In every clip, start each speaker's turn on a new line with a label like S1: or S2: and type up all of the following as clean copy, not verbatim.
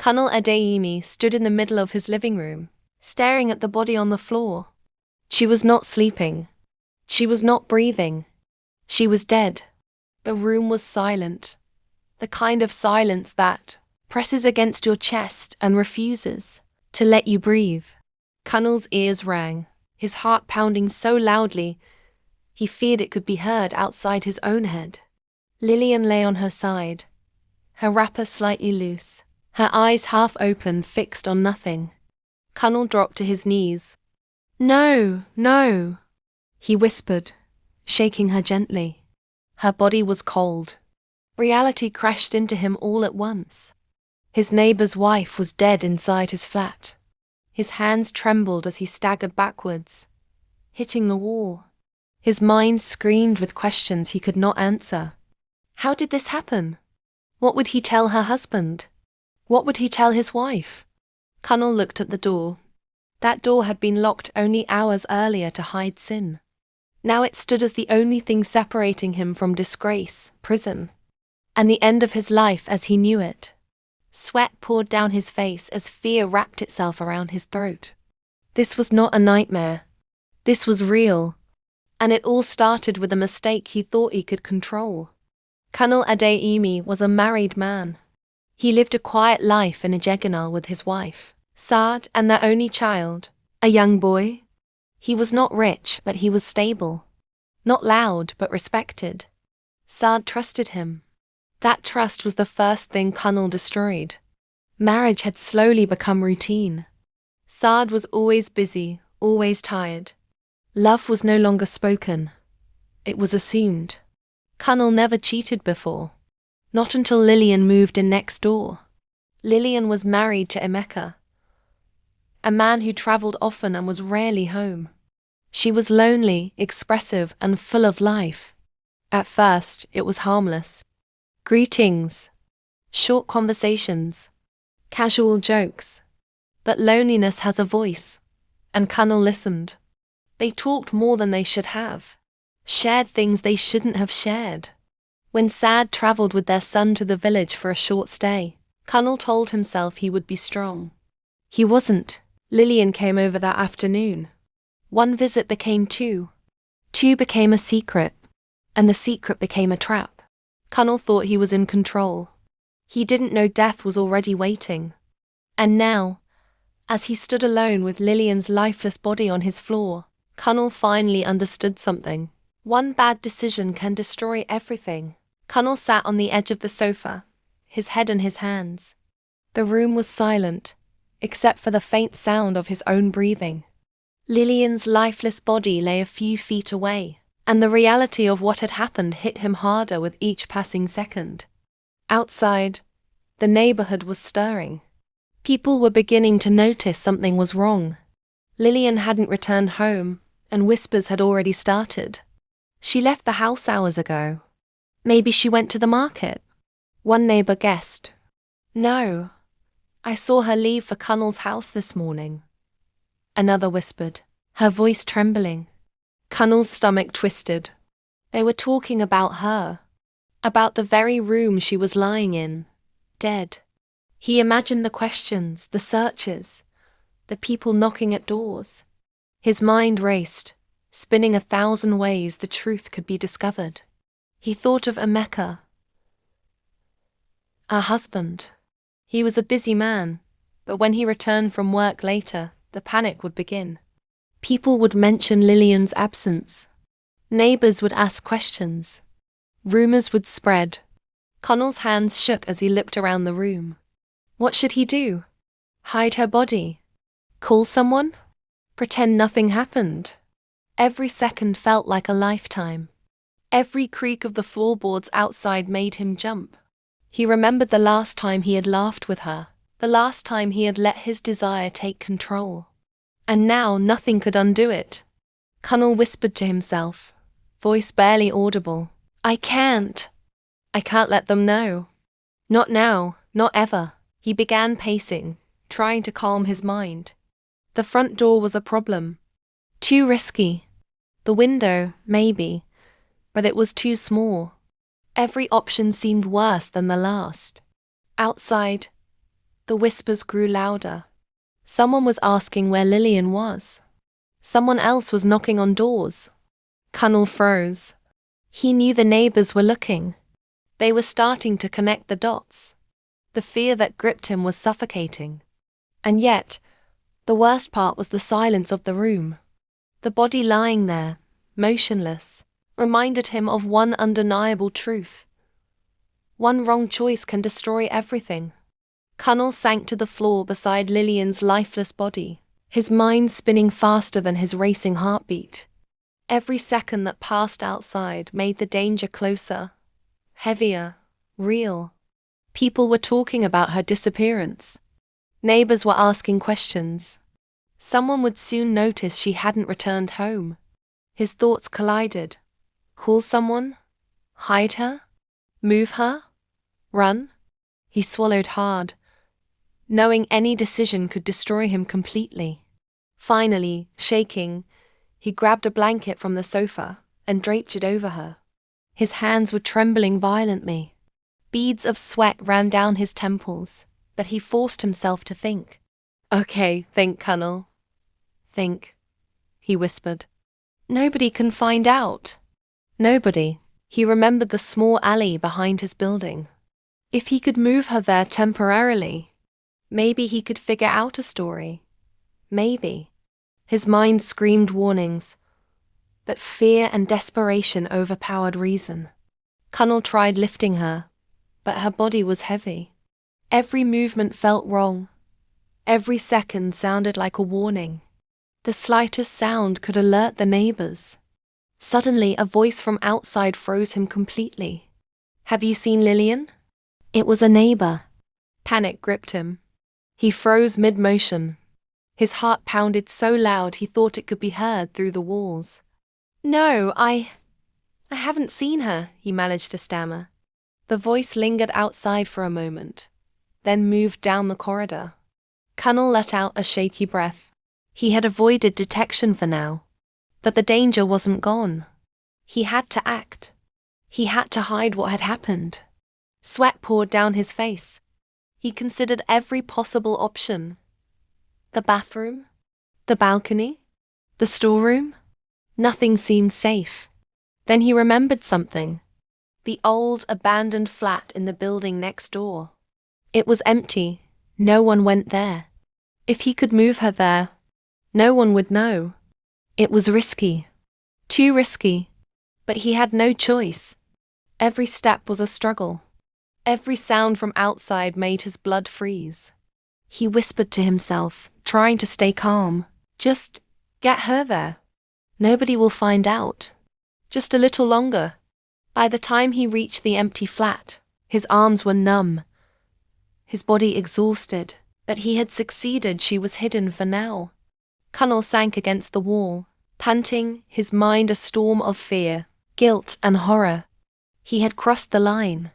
S1: Kunle Adeyemi stood in the middle of his living room, staring at the body on the floor. She was not sleeping. She was not breathing. She was dead. The room was silent. The kind of silence that presses against your chest and refuses to let you breathe. Kunle's ears rang, his heart pounding so loudly he feared it could be heard outside his own head. Lillian lay on her side, her wrapper slightly loose, her eyes half open, fixed on nothing. Kunle dropped to his knees. "No, no," he whispered, shaking her gently. Her body was cold. Reality crashed into him all at once. His neighbor's wife was dead inside his flat. His hands trembled as he staggered backwards, hitting the wall. His mind screamed with questions he could not answer. How did this happen? What would he tell her husband? What would he tell his wife? Kunle looked at the door. That door had been locked only hours earlier to hide sin. Now it stood as the only thing separating him from disgrace, prison, and the end of his life as he knew it. Sweat poured down his face as fear wrapped itself around his throat. This was not a nightmare. This was real. And it all started with a mistake he thought he could control. Kunle Adeyemi was a married man. He lived a quiet life in Ijeganal with his wife, Saad, and their only child, a young boy. He was not rich, but he was stable. Not loud, but respected. Saad trusted him. That trust was the first thing Kunle destroyed. Marriage had slowly become routine. Saad was always busy, always tired. Love was no longer spoken. It was assumed. Kunle never cheated before. Not until Lillian moved in next door. Lillian was married to Emeka, a man who travelled often and was rarely home. She was lonely, expressive, and full of life. At first, it was harmless. Greetings, short conversations, casual jokes. But loneliness has a voice, and Kunle listened. They talked more than they should have, shared things they shouldn't have shared. When Saad travelled with their son to the village for a short stay, Kunle told himself he would be strong. He wasn't. Lillian came over that afternoon. One visit became two. Two became a secret, and the secret became a trap. Kunle thought he was in control. He didn't know death was already waiting. And now, as he stood alone with Lillian's lifeless body on his floor, Kunle finally understood something. One bad decision can destroy everything. Kunle sat on the edge of the sofa, his head in his hands. The room was silent, except for the faint sound of his own breathing. Lillian's lifeless body lay a few feet away, and the reality of what had happened hit him harder with each passing second. Outside, the neighborhood was stirring. People were beginning to notice something was wrong. Lillian hadn't returned home, and whispers had already started. She left the house hours ago. Maybe she went to the market. One neighbor guessed. No, I saw her leave for Kunle's house this morning. Another whispered, her voice trembling. Kunle's stomach twisted. They were talking about her, about the very room she was lying in, dead. He imagined the questions, the searches, the people knocking at doors. His mind raced, spinning 1,000 ways the truth could be discovered. He thought of Emeka, her husband. He was a busy man, but when he returned from work later, the panic would begin. People would mention Lillian's absence. Neighbors would ask questions. Rumors would spread. Kunle's hands shook as he looked around the room. What should he do? Hide her body? Call someone? Pretend nothing happened? Every second felt like a lifetime. Every creak of the floorboards outside made him jump. He remembered the last time he had laughed with her, the last time he had let his desire take control. And now nothing could undo it. Kunle whispered to himself, voice barely audible. I can't let them know. Not now, not ever. He began pacing, trying to calm his mind. The front door was a problem. Too risky. The window, maybe, but it was too small. Every option seemed worse than the last. Outside, The whispers grew louder. Someone was asking where Lillian was. Someone else was knocking on doors. Kunle froze. He knew the neighbors were looking. They were starting to connect the dots. The fear that gripped him was suffocating. And yet, the worst part was the silence of the room. The body lying there, motionless, reminded him of one undeniable truth. One wrong choice can destroy everything. Kunle sank to the floor beside Lillian's lifeless body, his mind spinning faster than his racing heartbeat. Every second that passed outside made the danger closer, heavier, real. People were talking about her disappearance. Neighbors were asking questions. Someone would soon notice she hadn't returned home. His thoughts collided. Call someone? Hide her? Move her? Run? He swallowed hard, knowing any decision could destroy him completely. Finally, shaking, he grabbed a blanket from the sofa and draped it over her. His hands were trembling violently. Beads of sweat ran down his temples, but he forced himself to think. "Okay, think, Kunle. Think," he whispered. "Nobody can find out." Nobody. He remembered the small alley behind his building. If he could move her there temporarily, maybe he could figure out a story. Maybe. His mind screamed warnings, but fear and desperation overpowered reason. Kunle tried lifting her, but her body was heavy. Every movement felt wrong. Every second sounded like a warning. The slightest sound could alert the neighbors. Suddenly, a voice from outside froze him completely. "Have you seen Lillian?" It was a neighbor. Panic gripped him. He froze mid-motion. His heart pounded so loud he thought it could be heard through the walls. "No, I haven't seen her," he managed to stammer. The voice lingered outside for a moment, then moved down the corridor. Kunle let out a shaky breath. He had avoided detection for now, but the danger wasn't gone. He had to act. He had to hide what had happened. Sweat poured down his face. He considered every possible option. The bathroom? The balcony? The storeroom? Nothing seemed safe. Then he remembered something. The old, abandoned flat in the building next door. It was empty. No one went there. If he could move her there, no one would know. It was risky. Too risky. But he had no choice. Every step was a struggle. Every sound from outside made his blood freeze. He whispered to himself, trying to stay calm. "Just get her there. Nobody will find out. Just a little longer." By the time he reached the empty flat, his arms were numb, his body exhausted, but he had succeeded. She was hidden for now. Kunle sank against the wall, panting, his mind a storm of fear, guilt and horror. He had crossed the line.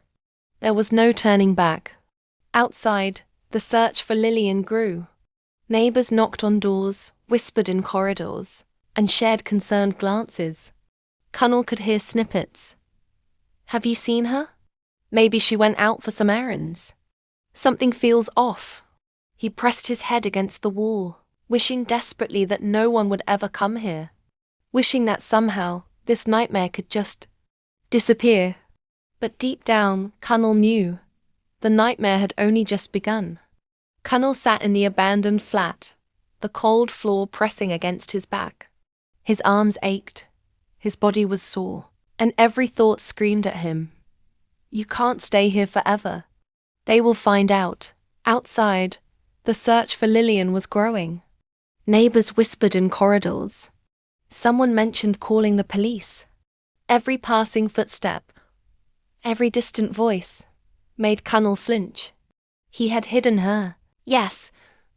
S1: There was no turning back. Outside, the search for Lillian grew. Neighbors knocked on doors, whispered in corridors, and shared concerned glances. Kunle could hear snippets. "Have you seen her? Maybe she went out for some errands. Something feels off." He pressed his head against the wall, wishing desperately that no one would ever come here. Wishing that somehow, this nightmare could just disappear. But deep down, Kunle knew. The nightmare had only just begun. Kunle sat in the abandoned flat, the cold floor pressing against his back. His arms ached. His body was sore, and every thought screamed at him. "You can't stay here forever. They will find out." Outside, the search for Lillian was growing. Neighbors whispered in corridors. Someone mentioned calling the police. Every passing footstep, every distant voice, made Kunle flinch. He had hidden her, yes,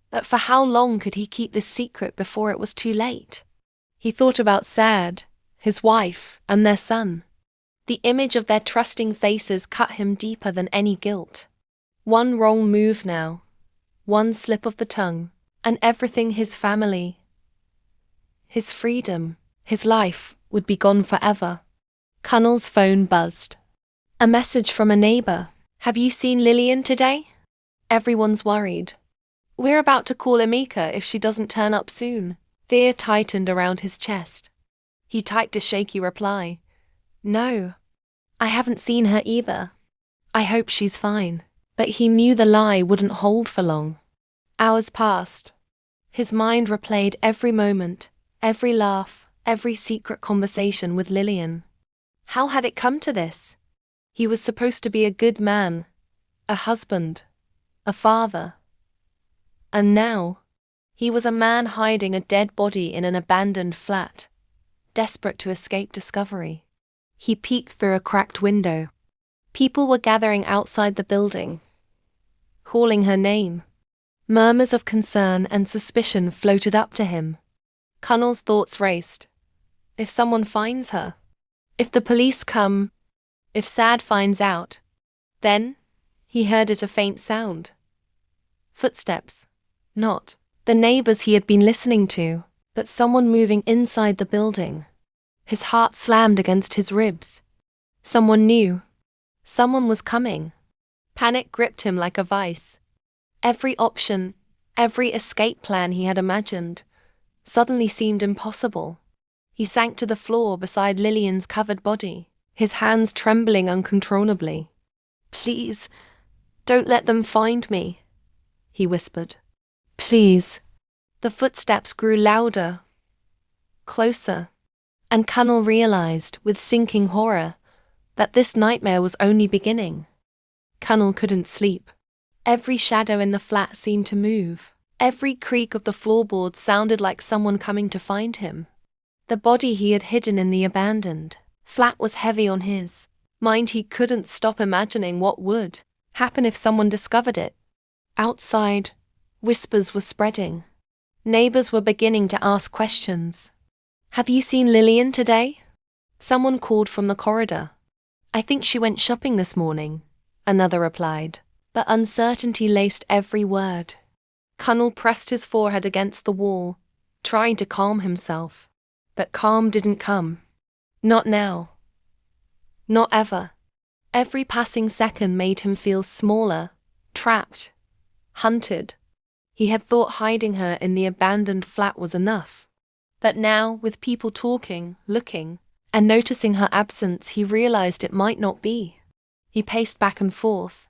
S1: but for how long could he keep this secret before it was too late? He thought about Sad, his wife, and their son. The image of their trusting faces cut him deeper than any guilt. One wrong move now, one slip of the tongue, and everything his family, his freedom, his life would be gone forever. Kunle's phone buzzed. A message from a neighbor. "Have you seen Lillian today?" Everyone's worried. We're about to call Emika if she doesn't turn up soon. Fear tightened around his chest. He typed a shaky reply. No. I haven't seen her either. I hope she's fine. But he knew the lie wouldn't hold for long. Hours passed. His mind replayed every moment, every laugh, every secret conversation with Lillian. How had it come to this? He was supposed to be a good man, a husband, a father. And now, he was a man hiding a dead body in an abandoned flat, desperate to escape discovery. He peeked through a cracked window. People were gathering outside the building, calling her name. Murmurs of concern and suspicion floated up to him. Kunle's thoughts raced. If someone finds her, if the police come, if Sad finds out, then he heard a faint sound. Footsteps. Not the neighbors he had been listening to, but someone moving inside the building. His heart slammed against his ribs. Someone new. Someone was coming. Panic gripped him like a vice. Every option, every escape plan he had imagined, suddenly seemed impossible. He sank to the floor beside Lillian's covered body, his hands trembling uncontrollably. Please, don't let them find me, he whispered. Please. The footsteps grew louder, closer, and Kunle realized, with sinking horror, that this nightmare was only beginning. Kunle couldn't sleep. Every shadow in the flat seemed to move. Every creak of the floorboards sounded like someone coming to find him. The body he had hidden in the abandoned flat was heavy on his mind. He couldn't stop imagining what would happen if someone discovered it. Outside, whispers were spreading. Neighbors were beginning to ask questions. Have you seen Lillian today? Someone called from the corridor. I think she went shopping this morning, another replied. But uncertainty laced every word. Kunle pressed his forehead against the wall, trying to calm himself. But calm didn't come. Not now. Not ever. Every passing second made him feel smaller, trapped, hunted. He had thought hiding her in the abandoned flat was enough. But now, with people talking, looking, and noticing her absence, he realized it might not be. He paced back and forth,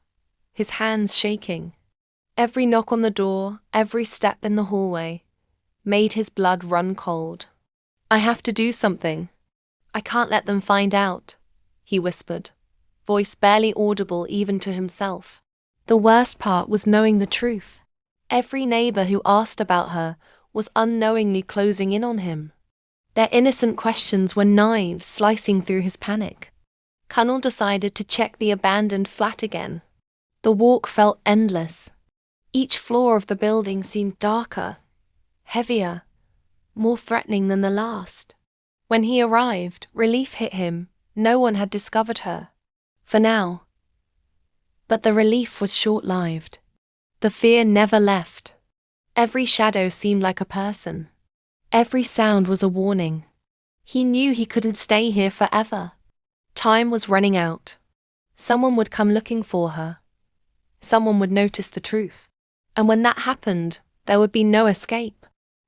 S1: his hands shaking. Every knock on the door, every step in the hallway, made his blood run cold. I have to do something. I can't let them find out, he whispered, voice barely audible even to himself. The worst part was knowing the truth. Every neighbor who asked about her was unknowingly closing in on him. Their innocent questions were knives slicing through his panic. Kunle decided to check the abandoned flat again. The walk felt endless. Each floor of the building seemed darker, heavier, more threatening than the last. When he arrived, relief hit him. No one had discovered her. For now. But the relief was short-lived. The fear never left. Every shadow seemed like a person. Every sound was a warning. He knew he couldn't stay here forever. Time was running out. Someone would come looking for her. Someone would notice the truth. And when that happened, there would be no escape.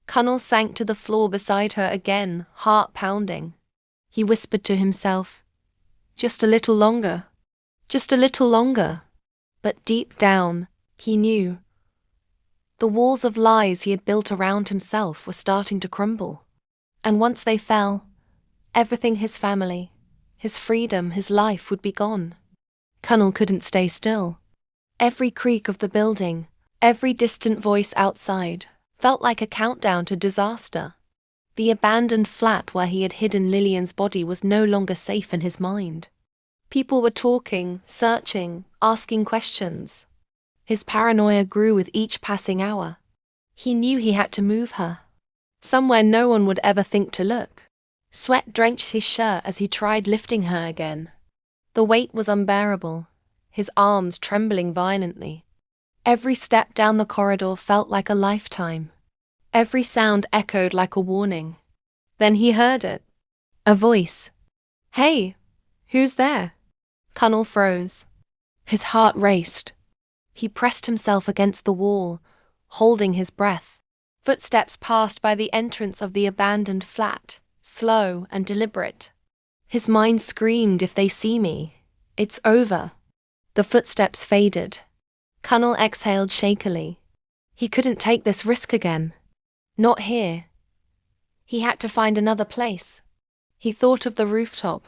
S1: Kunle sank to the floor beside her again, heart pounding. He whispered to himself, just a little longer. Just a little longer. But deep down, he knew. The walls of lies he had built around himself were starting to crumble. And once they fell, everything, his family, his freedom, his life would be gone. Kunle couldn't stay still. Every creak of the building, every distant voice outside, felt like a countdown to disaster. The abandoned flat where he had hidden Lillian's body was no longer safe in his mind. People were talking, searching, asking questions. His paranoia grew with each passing hour. He knew he had to move her. Somewhere no one would ever think to look. Sweat drenched his shirt as he tried lifting her again. The weight was unbearable, his arms trembling violently. Every step down the corridor felt like a lifetime. Every sound echoed like a warning. Then he heard it. A voice. Hey, who's there? Kunle froze. His heart raced. He pressed himself against the wall, holding his breath. Footsteps passed by the entrance of the abandoned flat, slow and deliberate. His mind screamed, if they see me, it's over. The footsteps faded. Kunle exhaled shakily. He couldn't take this risk again. Not here. He had to find another place. He thought of the rooftop,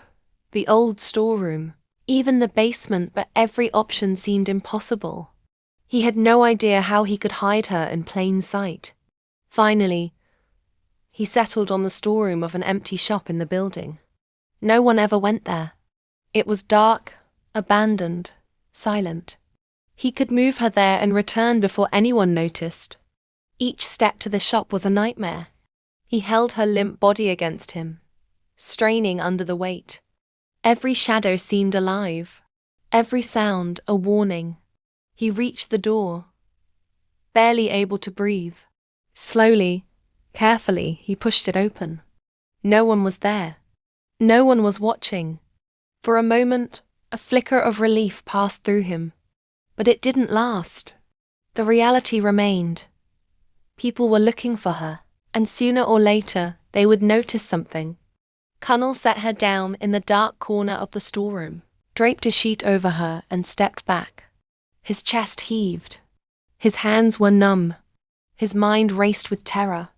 S1: the old storeroom, even the basement, but every option seemed impossible. He had no idea how he could hide her in plain sight. Finally, he settled on the storeroom of an empty shop in the building. No one ever went there. It was dark, abandoned, silent. He could move her there and return before anyone noticed. Each step to the shop was a nightmare. He held her limp body against him, straining under the weight. Every shadow seemed alive, every sound a warning. He reached the door, barely able to breathe. Slowly, carefully, he pushed it open. No one was there. No one was watching. For a moment, a flicker of relief passed through him. But it didn't last. The reality remained. People were looking for her, and sooner or later, they would notice something. Kunle set her down in the dark corner of the storeroom, draped a sheet over her, and stepped back. His chest heaved. His hands were numb. His mind raced with terror.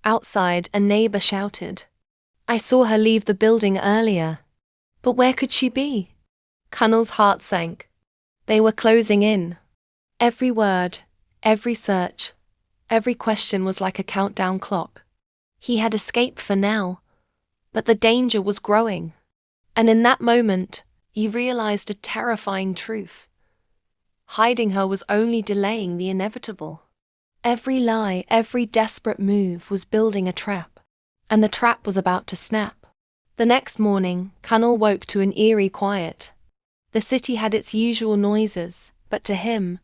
S1: Outside, a neighbor shouted, "I saw her leave the building earlier." But where could she be? Kunle's heart sank. They were closing in. Every word, every search, every question was like a countdown clock. He had escaped for now, but the danger was growing. And in that moment, he realized a terrifying truth. Hiding her was only delaying the inevitable. Every lie, every desperate move was building a trap, and the trap was about to snap. The next morning, Kunle woke to an eerie quiet. The city had its usual noises, but to him,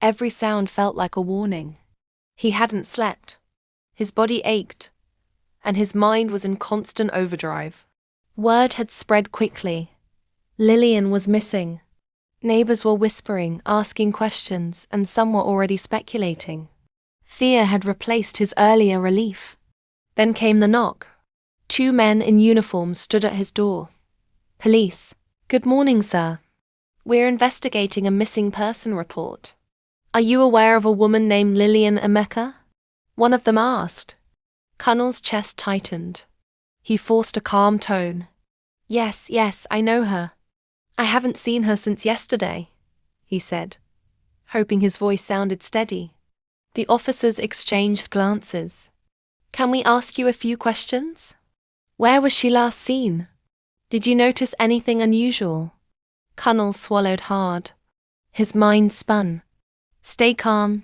S1: every sound felt like a warning. He hadn't slept. His body ached, and his mind was in constant overdrive. Word had spread quickly. Lillian was missing. Neighbors were whispering, asking questions, and some were already speculating. Fear had replaced his earlier relief. Then came the knock. 2 men in uniform stood at his door. "Police. Good morning, sir. We're investigating a missing person report. Are you aware of a woman named Lillian Emeka?" One of them asked. Kunle's chest tightened. He forced a calm tone. Yes, I know her. I haven't seen her since yesterday," he said, hoping his voice sounded steady. The officers exchanged glances. "Can we ask you a few questions? Where was she last seen? Did you notice anything unusual?" Kunle swallowed hard. His mind spun. "Stay calm."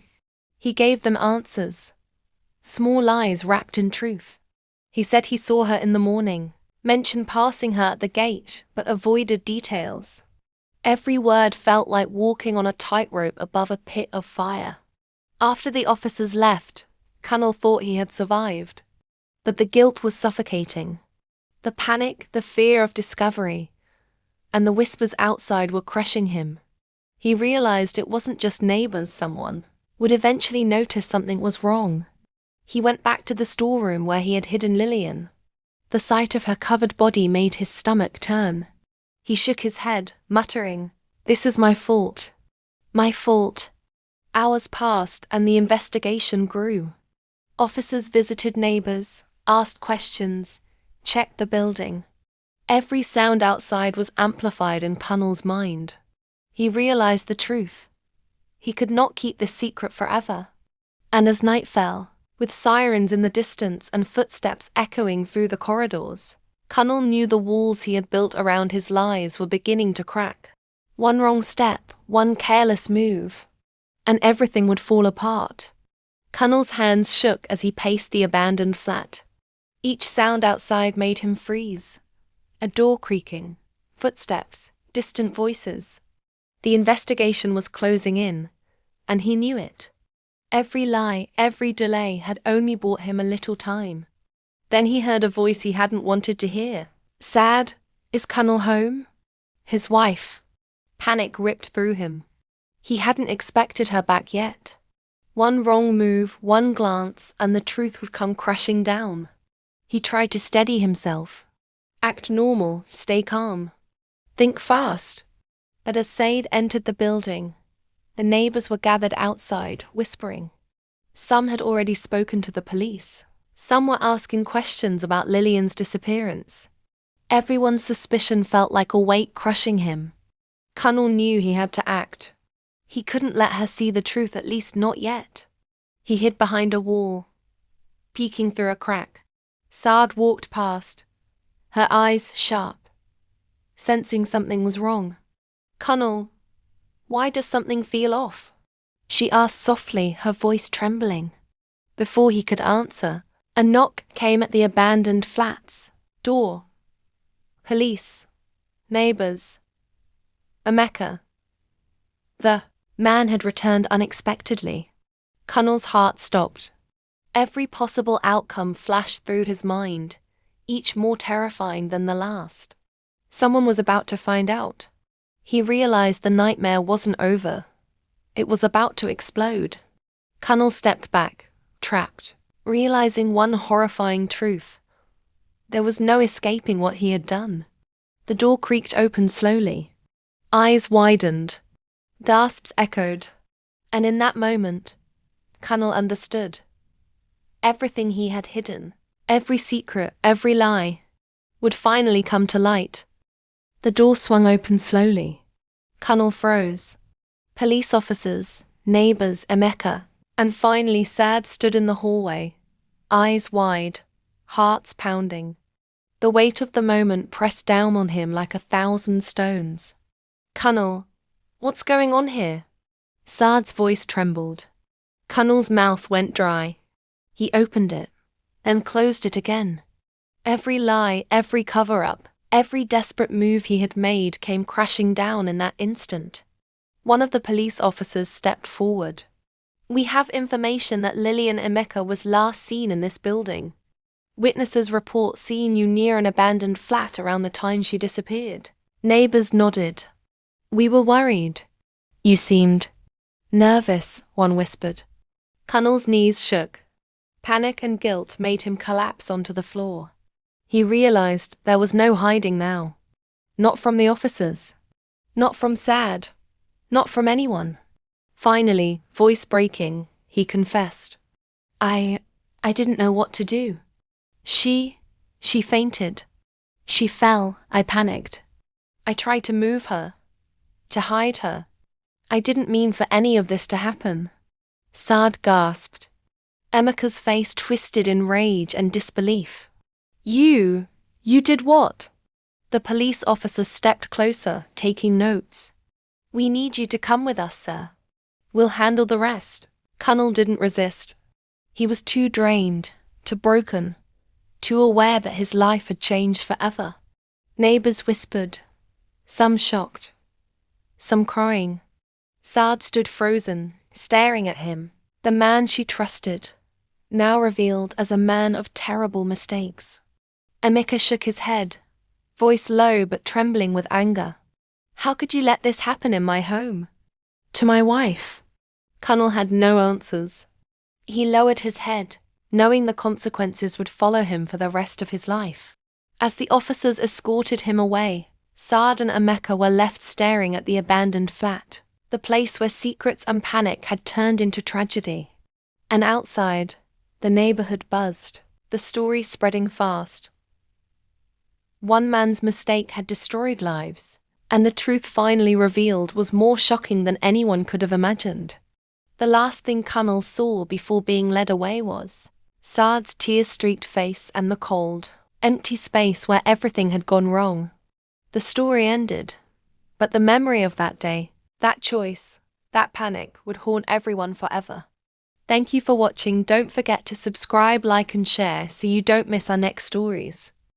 S1: He gave them answers. Small lies wrapped in truth. He said he saw her in the morning, mentioned passing her at the gate, but avoided details. Every word felt like walking on a tightrope above a pit of fire. After the officers left, Kunle thought he had survived. But the guilt was suffocating. The panic, the fear of discovery, and the whispers outside were crushing him. He realized it wasn't just neighbors. Someone would eventually notice something was wrong. He went back to the storeroom where he had hidden Lillian. The sight of her covered body made his stomach turn. He shook his head, muttering, "This is my fault. My fault." Hours passed and the investigation grew. Officers visited neighbors, asked questions, checked the building. Every sound outside was amplified in Kunle's mind. He realized the truth. He could not keep this secret forever. And as night fell, with sirens in the distance and footsteps echoing through the corridors, Kunle knew the walls he had built around his lies were beginning to crack. One wrong step, one careless move, and everything would fall apart. Kunle's hands shook as he paced the abandoned flat. Each sound outside made him freeze. A door creaking, footsteps, distant voices. The investigation was closing in, and he knew it. Every lie, every delay had only bought him a little time. Then he heard a voice he hadn't wanted to hear. "Sad, is Kunle home?" His wife. Panic ripped through him. He hadn't expected her back yet. One wrong move, one glance, and the truth would come crashing down. He tried to steady himself. Act normal, stay calm. Think fast. But as Said entered the building, the neighbors were gathered outside, whispering. Some had already spoken to the police. Some were asking questions about Lillian's disappearance. Everyone's suspicion felt like a weight crushing him. Kunle knew he had to act. He couldn't let her see the truth, at least not yet. He hid behind a wall, peeking through a crack. Saad walked past, her eyes sharp, sensing something was wrong. Kunle, why does something feel off? She asked softly, her voice trembling. Before he could answer, a knock came at the abandoned flat's door. Police, neighbors, Emeka. The man had returned unexpectedly. Kunle's heart stopped. Every possible outcome flashed through his mind, each more terrifying than the last. Someone was about to find out. He realized the nightmare wasn't over. It was about to explode. Kunle stepped back, trapped, realizing one horrifying truth. There was no escaping what he had done. The door creaked open slowly. Eyes widened. Gasps echoed. And in that moment, Kunle understood. Everything he had hidden, every secret, every lie, would finally come to light. The door swung open slowly. Kunle froze. Police officers, neighbors, Emeka, and finally Saad stood in the hallway, eyes wide, hearts pounding. The weight of the moment pressed down on him like 1,000 stones. Kunle, what's going on here? Saad's voice trembled. Kunle's mouth went dry. He opened it, then closed it again. Every lie, every cover-up, every desperate move he had made came crashing down in that instant. One of the police officers stepped forward. We have information that Lillian Emeka was last seen in this building. Witnesses report seeing you near an abandoned flat around the time she disappeared. Neighbors nodded. We were worried. You seemed nervous, one whispered. Kunle's knees shook. Panic and guilt made him collapse onto the floor. He realized there was no hiding now. Not from the officers. Not from Saad. Not from anyone. Finally, voice breaking, he confessed. I didn't know what to do. She fainted. She fell, I panicked. I tried to move her, to hide her. I didn't mean for any of this to happen. Saad gasped. Emeka's face twisted in rage and disbelief. You did what? The police officer stepped closer, taking notes. We need you to come with us, sir. We'll handle the rest. Kunle didn't resist. He was too drained, too broken, too aware that his life had changed forever. Neighbors whispered, some shocked, some crying. Saad stood frozen, staring at him, the man she trusted, now revealed as a man of terrible mistakes. Emeka shook his head, voice low but trembling with anger. How could you let this happen in my home? To my wife? Kunle had no answers. He lowered his head, knowing the consequences would follow him for the rest of his life. As the officers escorted him away, Saad and Emeka were left staring at the abandoned flat, the place where secrets and panic had turned into tragedy. And outside, the neighborhood buzzed, the story spreading fast. One man's mistake had destroyed lives, and the truth finally revealed was more shocking than anyone could have imagined. The last thing Kunle saw before being led away was Saad's tear-streaked face and the cold, empty space where everything had gone wrong. The story ended, but the memory of that day, that choice, that panic would haunt everyone forever. Thank you for watching. Don't forget to subscribe, like and share so you don't miss our next stories.